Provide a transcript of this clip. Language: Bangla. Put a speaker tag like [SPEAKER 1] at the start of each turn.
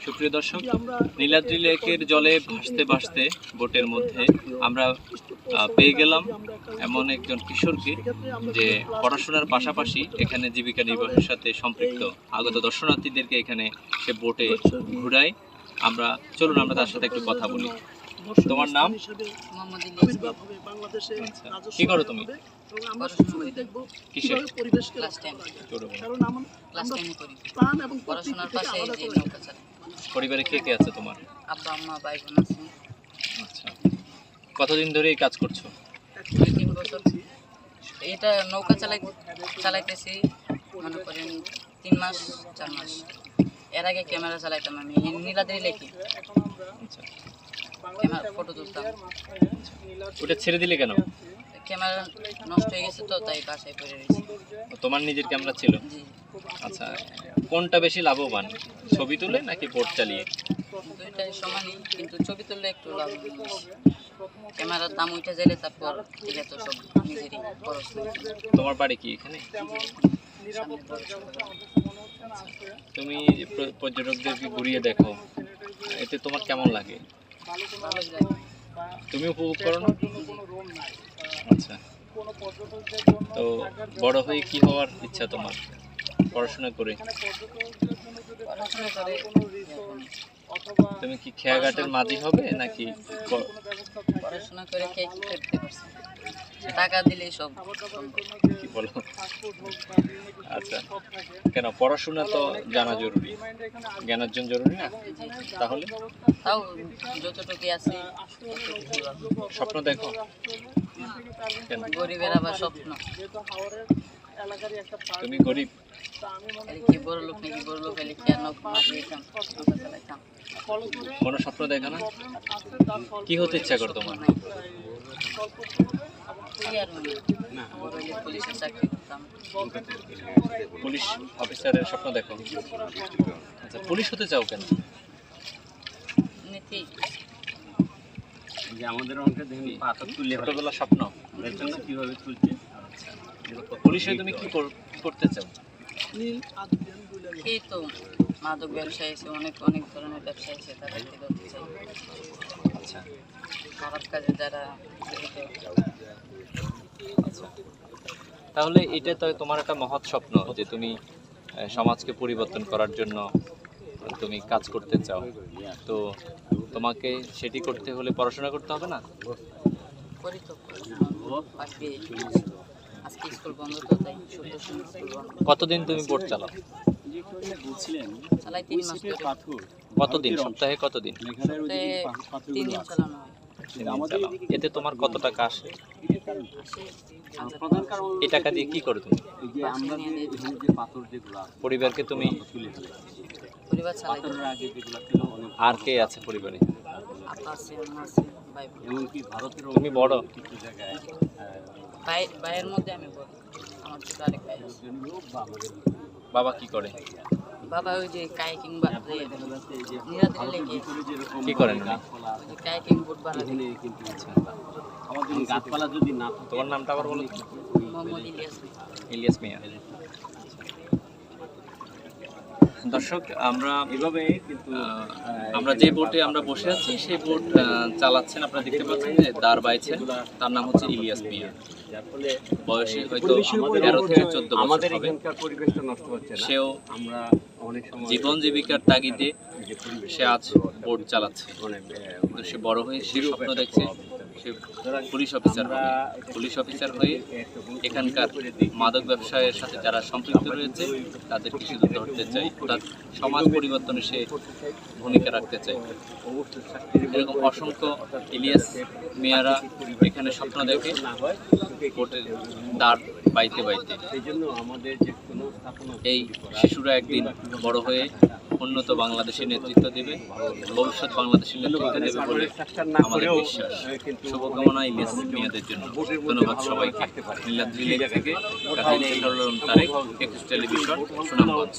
[SPEAKER 1] সুপ্রিয় দর্শক, নীলাদ্রি লেকের জলে ভাসতে ভাসতে বোটের মধ্যে আমরা পেয়ে গেলাম এমন একজন কিশোরকে যে পড়াশোনার পাশাপাশি এখানে জীবিকা নির্বাহের সাথে সম্পৃক্ত। আগত দর্শনার্থীদেরকে এখানে সে বোটে ঘুরায়। চলুন আমরা তার সাথে একটু কথা বলি। তোমার নাম? কি করো তুমি? কিসে? পরিবারে কে কে আছে তোমার?
[SPEAKER 2] আব্বা আম্মা ভাই বোন আছে।
[SPEAKER 1] আচ্ছা, কতদিন ধরে এই কাজ করছো?
[SPEAKER 2] 3 বছর। এটা নৌকা চালাইতেছি মনে করেন 3 মাস 4 মাস। এর আগে ক্যামেরা চালাইতাম আমি নীলাদ্রি লেকে।
[SPEAKER 1] আচ্ছা,
[SPEAKER 2] ক্যামেরা ফটো তুলতাম।
[SPEAKER 1] ওটা ছেড়ে দিলে কেন?
[SPEAKER 2] ক্যামেরা নষ্ট হয়ে গেছে তো তাই বাসায় পড়ে রয়েছে।
[SPEAKER 1] তোমার নিজের ক্যামেরা ছিল?
[SPEAKER 2] জি।
[SPEAKER 1] আচ্ছা, কোনটা বেশি লাভবান, ছবি তুলে নাকি বোট চালিয়ে?
[SPEAKER 2] দুইটাই সমানই, কিন্তু ছবি তুললে একটু লাভ বেশি। ক্যামেরার দাম উঠে যাইলে তারপর এটা তো সব নিজেরই খরচ।
[SPEAKER 1] তোমার বাড়ি কি এখানে?
[SPEAKER 2] সামনে খরচ।
[SPEAKER 1] তুমি পর্যটকদেরকে ঘুরিয়ে দেখো, এতে তোমার কেমন লাগে?
[SPEAKER 2] ভালোই লাগে।
[SPEAKER 1] তুমি উপভোগ করো না? আচ্ছা, তো বড় হয়ে কি হওয়ার ইচ্ছা তোমার? পড়াশোনা করে?
[SPEAKER 2] পড়াশোনা করে
[SPEAKER 1] তুমি কি খেয়াঘাটের মাঝি হবে নাকি?
[SPEAKER 2] পড়াশোনা করে কে কি করতে পারছে? টাকা দিলেই সব সম্ভব।
[SPEAKER 1] কি বলো? আচ্ছা, কেন পড়াশোনা তো জানা জরুরি, জ্ঞান অর্জন জরুরি না? তাহলে
[SPEAKER 2] তাও যতটুকু আছে
[SPEAKER 1] স্বপ্ন দেখো কেন?
[SPEAKER 2] গরিবের আবার স্বপ্ন।
[SPEAKER 1] তুমি গরিব?
[SPEAKER 2] কি বড় লোক নাকি? বড় লোক হলে কি আর নৌকা চালাইতাম?
[SPEAKER 1] কোনো স্বপ্ন দেখো না? কি হতে ইচ্ছা করো তোমার?
[SPEAKER 2] কি আর মানে বড় হলে পুলিশের চাকরি করতাম।
[SPEAKER 1] পুলিশ অফিসারের স্বপ্ন দেখো? আচ্ছা, পুলিশ হতে চাও কেন?
[SPEAKER 2] নীতি
[SPEAKER 3] যে আমাদের অঙ্কে দেখুন পাথর তুলে
[SPEAKER 1] ছোটবেলা স্বপ্ন,
[SPEAKER 3] এর জন্য কিভাবে তুলছে।
[SPEAKER 1] পুলিশ হয়ে তুমি কি করতে চাও?
[SPEAKER 2] এই তো মাদক ব্যবসায়ী আছে, অনেক অনেক ধরনের ব্যবসায়ী আছে, তাদেরকে ধরতে চাই।
[SPEAKER 1] আচ্ছা
[SPEAKER 2] খারাপ কাজে যারা
[SPEAKER 1] আচ্ছা, তাহলে এটা তো তোমার একটা মহৎ স্বপ্ন যে তুমি সমাজকে পরিবর্তন করার জন্য তুমি কাজ করতে চাও। তো তোমাকে সেটি করতে হলে পড়াশোনা করতে হবে না?
[SPEAKER 2] করি তো আজকে স্কুল বন্ধ তো তাই স্কুল বন্ধ।
[SPEAKER 1] কতদিন তুমি বোট চালাও?
[SPEAKER 2] চালাই 3 মাস ধরে।
[SPEAKER 1] কতদিন? সপ্তাহে কতদিন?
[SPEAKER 2] সপ্তাহে 3 দিন চালানো হয়।
[SPEAKER 1] 3 দিন চালাও। এতে তোমার কত টাকা আসে?
[SPEAKER 2] আসে
[SPEAKER 3] প্রধান কারণ
[SPEAKER 1] এই টাকা দিয়ে কি করো তুমি?
[SPEAKER 3] আমরা যে পাথর যেগুলো
[SPEAKER 1] পরিবারকে তুমি?
[SPEAKER 2] পরিবার চালাই।
[SPEAKER 1] আর কে আছে পরিবারে?
[SPEAKER 2] আপা আছে, আম্মা আছে, ভাই বোন।
[SPEAKER 3] এমনকি ভারতের
[SPEAKER 1] তুমি বড়?
[SPEAKER 3] কিছু জায়গায়
[SPEAKER 2] ভাইয়ের মধ্যে আমি বড়। আমার ছোট আরেক ভাই আছে।
[SPEAKER 1] বাবা কি করে?
[SPEAKER 2] বাবা ওই যে কায়াকিং নীলাদ্রি লেকে
[SPEAKER 1] কি করেন উনি?
[SPEAKER 2] ওই যে কায়াকিং বোট বানাতে।
[SPEAKER 3] কিন্তু আমাদের গাছপালা যদি না থাকে।
[SPEAKER 1] তোমার নামটা আবার বলো তো?
[SPEAKER 2] মোহাম্মদ ইলিয়াস।
[SPEAKER 1] ইলিয়াস মিয়া। দর্শক, আমরা
[SPEAKER 3] এভাবে কিন্তু
[SPEAKER 1] আমরা যে বোটে আমরা বসে আছি সেই বোট চালাচ্ছেন, আপনারা দেখতে পাচ্ছেন যে দাঁড় বাইছেন। তার নাম হচ্ছে ইলিয়াস মিয়া।
[SPEAKER 3] যার ফলে
[SPEAKER 1] বয়সে হয়তো 13 থেকে 14 বছর
[SPEAKER 3] আমাদের
[SPEAKER 1] হবে।
[SPEAKER 3] এখানকার পরিবেশটা নষ্ট হচ্ছে না।
[SPEAKER 1] সেও
[SPEAKER 3] আমরা অনেক সময়
[SPEAKER 1] জীবন জীবিকার তাগিদে
[SPEAKER 3] যে পরিবেশ
[SPEAKER 1] সে আজ বোট চালাচ্ছে।
[SPEAKER 3] মানে
[SPEAKER 1] তো সে বড় হয়ে সে স্বপ্ন দেখছে সে পুলিশ অফিসার হবে। পুলিশ অফিসার হয়ে এখানকার মাদক ব্যবসায়ের সাথে যারা সম্পৃক্ত রয়েছে তাদেরকে শুধু ধরতে চাই, তার সমাজ পরিবর্তনে সে ভূমিকা রাখতে চাই। এরকম অসংখ্য ইলিয়াস মিয়ারা এখানে স্বপ্ন দেখে বোটের দাঁড় বাইতে বাইতে।
[SPEAKER 3] সেই জন্য আমাদের যে কোনো স্থাপনা
[SPEAKER 1] এই শিশুরা একদিন বড় হয়ে উন্নত বাংলাদেশের নেতৃত্ব দেবে, ভবিষ্যৎ বাংলাদেশের নেতৃত্ব দেবে বলে আমাদের বিশ্বাস। শুভকামনা ইলিয়াস মিয়াদের জন্য। ধন্যবাদ সবাইকে। নীলাদ্রি লেক থেকে তারেক, একুশ টেলিভিশন, সুনামগঞ্জ।